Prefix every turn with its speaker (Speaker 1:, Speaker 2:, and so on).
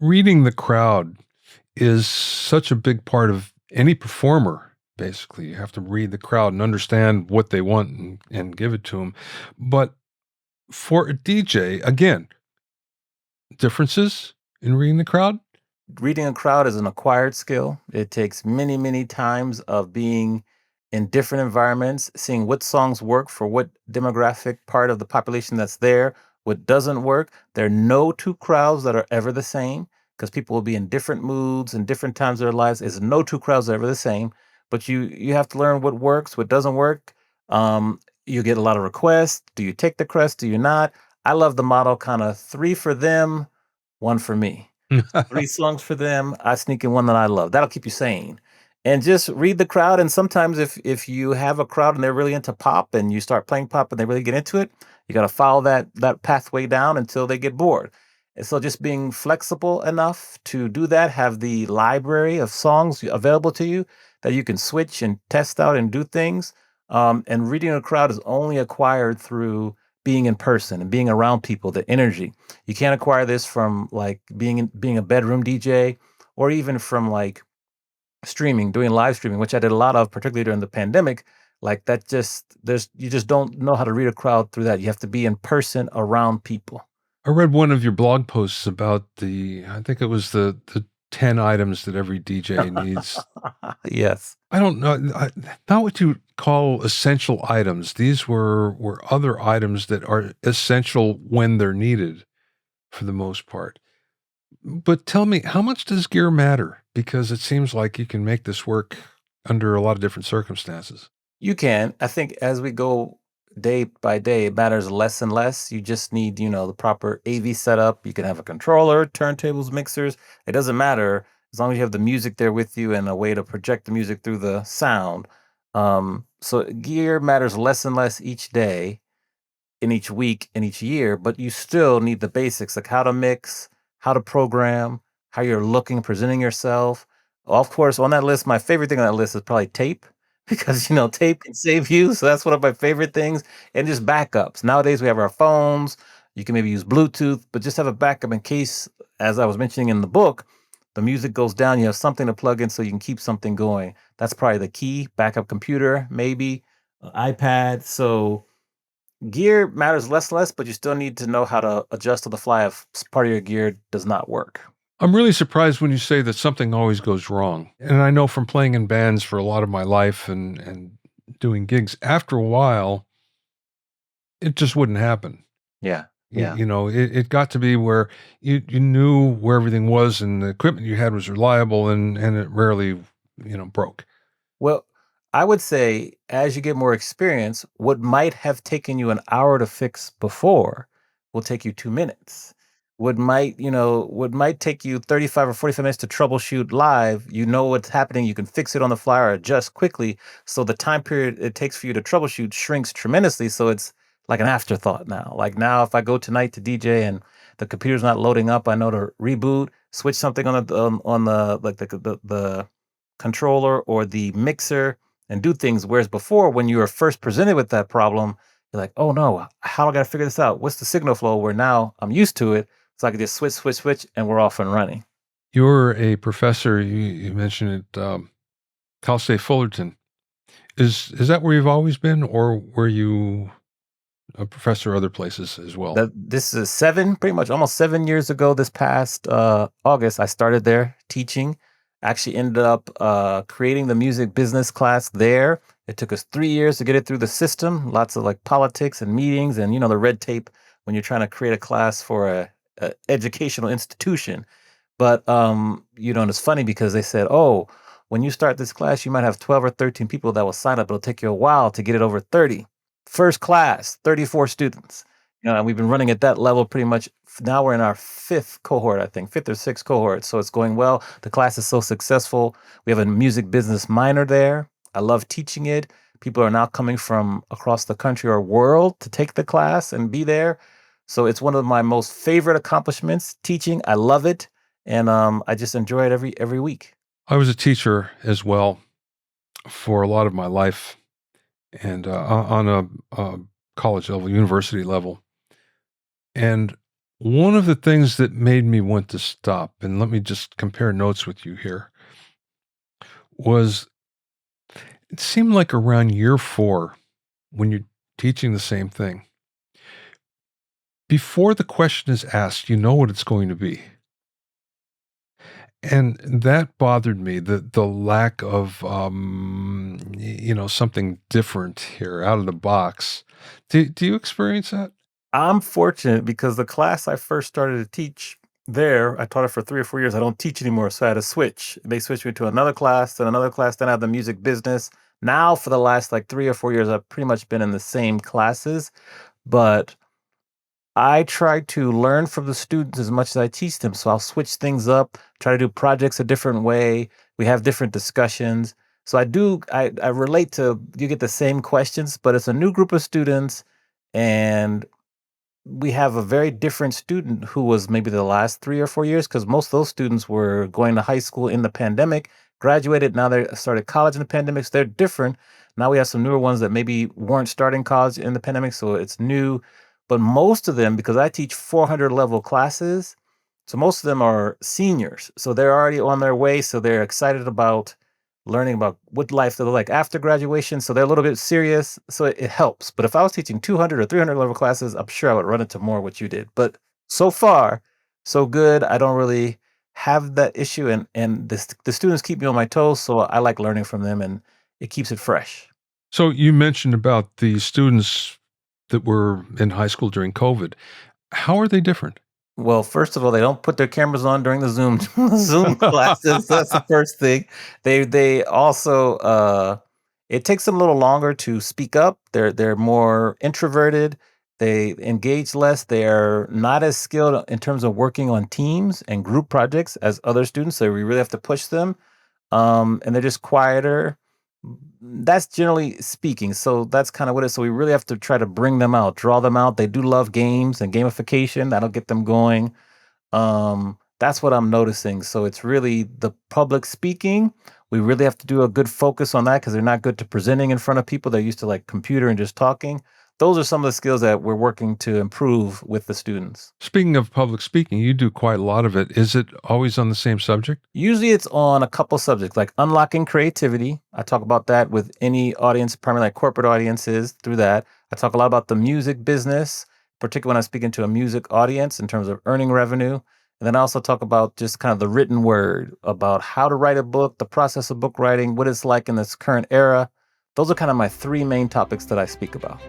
Speaker 1: Reading the crowd is such a big part of any performer. Basically, you have to read the crowd and understand what they want and give it to them. But for a DJ, again, differences in reading the crowd.
Speaker 2: Reading a crowd is an acquired skill. It takes many, many times of being in different environments, seeing what songs work for what demographic part of the population that's there, what doesn't work. There are no two crowds that are ever the same because people will be in different moods and different times of their lives. There's no two crowds that are ever the same, but you have to learn what works, what doesn't work. You get a lot of requests. Do you take the request? Do you not? I love the model kind of three for them, one for me. Three songs for them. I sneak in one that I love. That'll keep you sane. And just read the crowd. And sometimes if you have a crowd and they're really into pop and you start playing pop and they really get into it, you got to follow that pathway down until they get bored. And so just being flexible enough to do that, have the library of songs available to you that you can switch and test out and do things. And reading a crowd is only acquired through being in person and being around people, the energy. You can't acquire this from like being a bedroom DJ or even from like streaming, doing live streaming, which I did a lot of, particularly during the pandemic. Like that just there's you just don't know how to read a crowd through that. You have to be in person around people.
Speaker 1: I read one of your blog posts about I think it was the 10 items that every DJ needs.
Speaker 2: Yes.
Speaker 1: I don't know, not what you call essential items. These were other items that are essential when they're needed for the most part. But tell me, how much does gear matter? Because it seems like you can make this work under a lot of different circumstances.
Speaker 2: You can. I think as we go day by day, it matters less and less. You just need, the proper AV setup. You can have a controller, turntables, mixers. It doesn't matter as long as you have the music there with you and a way to project the music through the sound. So gear matters less and less each day, in each week, in each year, but you still need the basics like how to mix, how to program, how you're looking, presenting yourself. Of course, on that list, my favorite thing on that list is probably tape because tape can save you. So that's one of my favorite things. And just backups. Nowadays we have our phones. You can maybe use Bluetooth, but just have a backup in case, as I was mentioning in the book, the music goes down, you have something to plug in so you can keep something going. That's probably the key. Backup computer, maybe, iPad. So gear matters less, but you still need to know how to adjust to the fly if part of your gear does not work.
Speaker 1: I'm really surprised when you say that something always goes wrong. And I know from playing in bands for a lot of my life and doing gigs, after a while, it just wouldn't happen.
Speaker 2: Yeah.
Speaker 1: You,
Speaker 2: Yeah.
Speaker 1: you know, it got to be where you knew where everything was and the equipment you had was reliable and it rarely, broke.
Speaker 2: Well, I would say as you get more experience, what might have taken you an hour to fix before will take you 2 minutes. What might take you 35 or 45 minutes to troubleshoot live, you know what's happening, you can fix it on the fly or adjust quickly. So the time period it takes for you to troubleshoot shrinks tremendously. So it's like an afterthought now. Like now, if I go tonight to DJ and the computer's not loading up, I know to reboot, switch something on the like the controller or the mixer and do things. Whereas before, when you were first presented with that problem, you're like, oh no, how do I got to figure this out? What's the signal flow? Where now I'm used to it. So I can just switch, and we're off and running.
Speaker 1: You're a professor, you mentioned it, Cal State Fullerton. Is that where you've always been, or were you a professor other places as well?
Speaker 2: This is pretty much almost 7 years ago. This past August, I started there teaching. Actually, ended up creating the music business class there. It took us 3 years to get it through the system. Lots of like politics and meetings, and the red tape when you're trying to create a class for a educational institution. But and it's funny because they said, "Oh, when you start this class, you might have 12 or 13 people that will sign up. It'll take you a while to get it over 30." First class, 34 students. And we've been running at that level pretty much. Now we're in our fifth cohort, I think, fifth or sixth cohort. So it's going well. The class is so successful. We have a music business minor there. I love teaching it. People are now coming from across the country or world to take the class and be there. So it's one of my most favorite accomplishments, teaching. I love it. And I just enjoy it every week.
Speaker 1: I was a teacher as well for a lot of my life, and on a college level, university level. And One of the things that made me want to stop, and let me just compare notes with you here, was it seemed like around year 4, when you're teaching the same thing, before the question is asked, you know what it's going to be. And that bothered me, the lack of, something different here, out of the box. Do you experience that?
Speaker 2: I'm fortunate because the class I first started to teach there, I taught it for 3 or 4 years. I don't teach anymore, so I had to switch. They switched me to another class, then another class, then I have the music business. Now for the last, like, 3 or 4 years, I've pretty much been in the same classes, but I try to learn from the students as much as I teach them. So I'll switch things up, try to do projects a different way. We have different discussions. So I relate to you get the same questions, but it's a new group of students and we have a very different student who was maybe the last 3 or 4 years because most of those students were going to high school in the pandemic, graduated, now they started college in the pandemic, so they're different. Now we have some newer ones that maybe weren't starting college in the pandemic, so it's new. But most of them, because I teach 400 level classes, so most of them are seniors. So they're already on their way, so they're excited about learning about what life will look like after graduation. So they're a little bit serious. So it helps. But if I was teaching 200 or 300 level classes, I'm sure I would run into more what you did. But so far, so good. I don't really have that issue. And the students keep me on my toes. So I like learning from them and it keeps it fresh.
Speaker 1: So you mentioned about the students that were in high school during COVID. How are they different?
Speaker 2: Well, first of all, they don't put their cameras on during the Zoom Zoom classes. That's the first thing. They also it takes them a little longer to speak up. They're more introverted. They engage less. They're not as skilled in terms of working on teams and group projects as other students. So we really have to push them. And they're just quieter. That's generally speaking. So that's kind of what it is. So we really have to try to bring them out, draw them out. They do love games and gamification. That'll get them going. That's what I'm noticing. So it's really the public speaking. We really have to do a good focus on that because they're not good to presenting in front of people. They're used to like computer and just talking. Those are some of the skills that we're working to improve with the students.
Speaker 1: Speaking of public speaking, you do quite a lot of it. Is it always on the same subject?
Speaker 2: Usually it's on a couple subjects like unlocking creativity. I talk about that with any audience, primarily like corporate audiences through that. I talk a lot about the music business, particularly when I'm speaking to a music audience in terms of earning revenue. And then I also talk about just kind of the written word about how to write a book, the process of book writing, what it's like in this current era. Those are kind of my three main topics that I speak about.